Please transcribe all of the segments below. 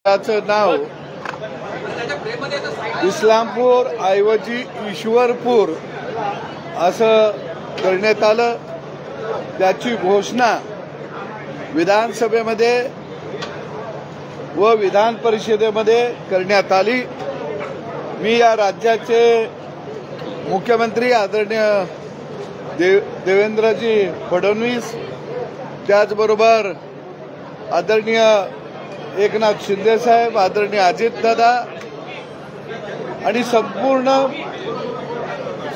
त्याचं नाव इस्लामपूर ऐवजी ईश्वरपूर असं करण्यात आलं। त्याची घोषणा विधानसभेमध्ये व विधान परिषदेमध्ये करण्यात आली। मी या राज्याचे मुख्यमंत्री आदरणीय देवेंद्रजी फडणवीस, त्याचबरोबर आदरणीय एकनाथ शिंदे साहेब, आदरणीय अजितदादा आणि संपूर्ण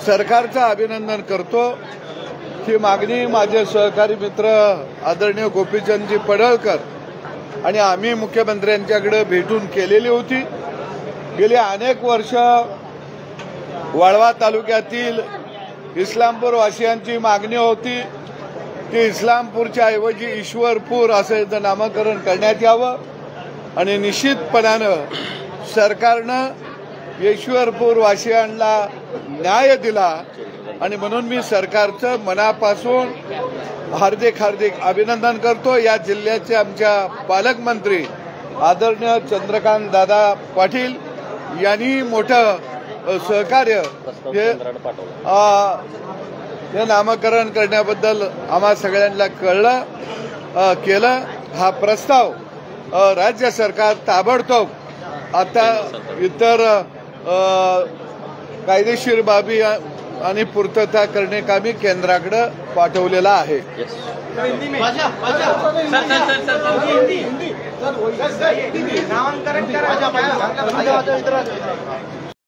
सरकारचं अभिनंदन करतो। ही मागणी माझे सहकारी मित्र आदरणीय गोपीचंदजी पडळकर आणि आम्ही मुख्यमंत्र्यांच्याकडे भेटून केलेली होती। गेली अनेक वर्ष वाळवा तालुक्यातील इस्लामपूर वासियांची मागणी होती की इस्लामपूरच्या ऐवजी ईश्वरपूर असं याचं नामकरण करण्यात यावं आणि निश्चितपणानं सरकारनं ईश्वरपूर वासियांना न्याय दिला आणि म्हणून मी सरकारचं मनापासून हार्दिक अभिनंदन करतो। या जिल्ह्याचे आमच्या पालकमंत्री आदरणीय चंद्रकांत दादा पाटील यांनी मोठं सहकार्य हे नामकरण करण्याबद्दल आम्हा सगळ्यांना केलं। हा प्रस्ताव राज्य सरकार ताबडतोब आता इतर कायदेशीर बाबी आणि पूर्तता करण्याकामी केंद्राकडे पाठवलेला आहे। नामांकन